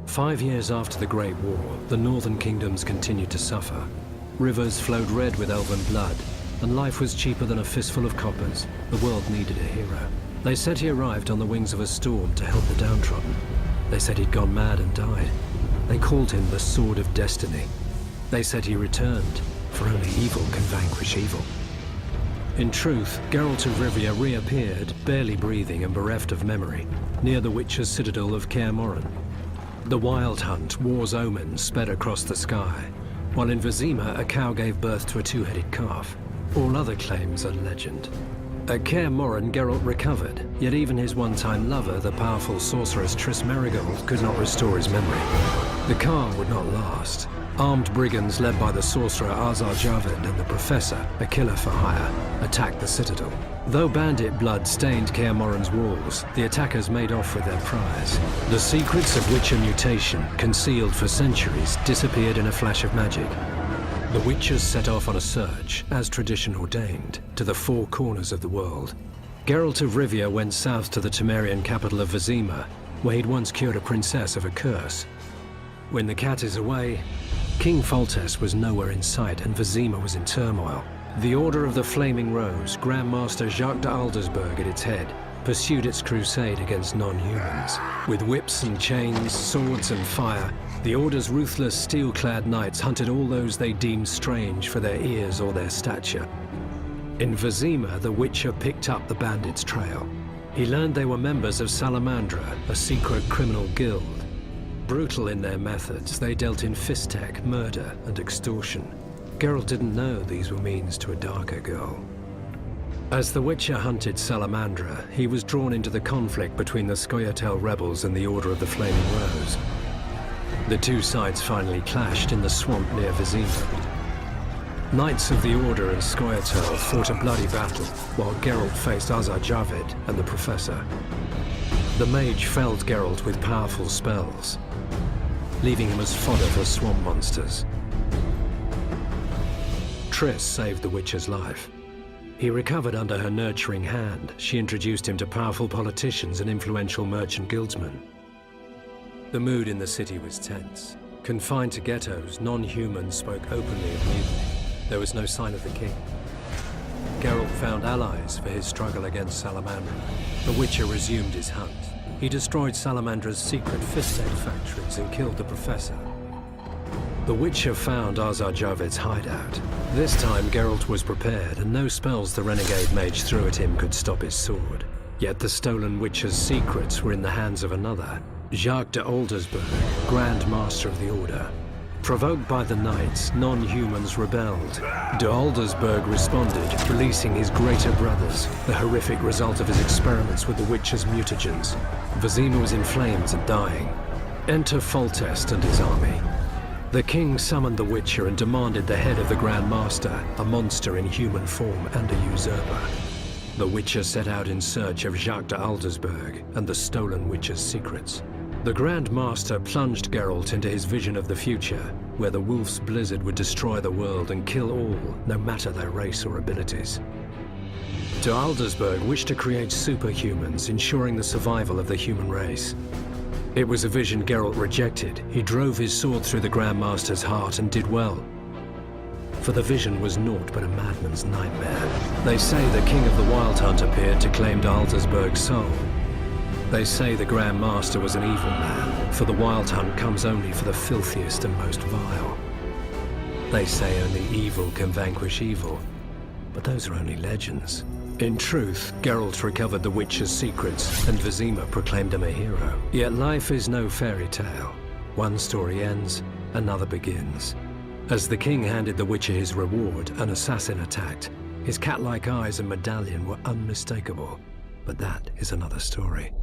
5 years after the Great War, the northern kingdoms continued to suffer. Rivers flowed red with elven blood, and life was cheaper than a fistful of coppers. The world needed a hero. They said he arrived on the wings of a storm to help the downtrodden. They said he'd gone mad and died. They called him the Sword of Destiny. They said he returned, for only evil can vanquish evil. In truth, Geralt of Rivia reappeared, barely breathing and bereft of memory, near the Witcher's citadel of Kaer Morhen. The Wild Hunt, war's omen, sped across the sky, while in Vizima a cow gave birth to a two-headed calf. All other claims are legend. At Kaer Morhen, Geralt recovered, yet even his one-time lover, the powerful sorceress Triss Merigold, could not restore his memory. The calm would not last. Armed brigands led by the sorcerer Azar Javed and the professor, a killer for hire, attacked the citadel. Though bandit blood stained Kaer Morhen's walls, the attackers made off with their prize. The secrets of Witcher mutation, concealed for centuries, disappeared in a flash of magic. The Witchers set off on a search, as tradition ordained, to the four corners of the world. Geralt of Rivia went south to the Temerian capital of Vizima, where he'd once cured a princess of a curse. When the cat is away, King Foltest was nowhere in sight and Vizima was in turmoil. The Order of the Flaming Rose, Grand Master Jacques de Aldersberg at its head, pursued its crusade against non-humans. With whips and chains, swords and fire, the Order's ruthless steel-clad knights hunted all those they deemed strange for their ears or their stature. In Vizima, the Witcher picked up the bandits' trail. He learned they were members of Salamandra, a secret criminal guild. Brutal in their methods, they dealt in fistech, murder, and extortion. Geralt didn't know these were means to a darker goal. As the Witcher hunted Salamandra, he was drawn into the conflict between the Scoia'tael rebels and the Order of the Flaming Rose. The two sides finally clashed in the swamp near Vizima. Knights of the Order and Scoia'tael fought a bloody battle, while Geralt faced Azar Javed and the Professor. The mage felled Geralt with powerful spells, leaving him as fodder for swamp monsters. Triss saved the Witcher's life. He recovered under her nurturing hand. She introduced him to powerful politicians and influential merchant guildsmen. The mood in the city was tense. Confined to ghettos, non-humans spoke openly of mutiny. There was no sign of the king. Geralt found allies for his struggle against Salamandra. The Witcher resumed his hunt. He destroyed Salamandra's secret fistech factories and killed the Professor. The Witcher found Azar Javed's hideout. This time Geralt was prepared, and no spells the renegade mage threw at him could stop his sword. Yet the stolen Witcher's secrets were in the hands of another, Jacques de Aldersberg, Grand Master of the Order. Provoked by the Knights, non-humans rebelled. De Aldersberg responded, releasing his greater brothers, the horrific result of his experiments with the Witcher's mutagens. Vizima was in flames and dying. Enter Foltest and his army. The king summoned the Witcher and demanded the head of the Grand Master, a monster in human form and a usurper. The Witcher set out in search of Jacques de Aldersberg and the stolen Witcher's secrets. The Grand Master plunged Geralt into his vision of the future, where the Wolf's Blizzard would destroy the world and kill all, no matter their race or abilities. De Aldersberg wished to create superhumans, ensuring the survival of the human race. It was a vision Geralt rejected. He drove his sword through the Grand Master's heart and did well. For the vision was naught but a madman's nightmare. They say the King of the Wild Hunt appeared to claim de Aldersberg's soul. They say the Grand Master was an evil man, for the Wild Hunt comes only for the filthiest and most vile. They say only evil can vanquish evil, but those are only legends. In truth, Geralt recovered the Witcher's secrets, and Vizima proclaimed him a hero. Yet life is no fairy tale. One story ends, another begins. As the king handed the Witcher his reward, an assassin attacked. His cat-like eyes and medallion were unmistakable, but that is another story.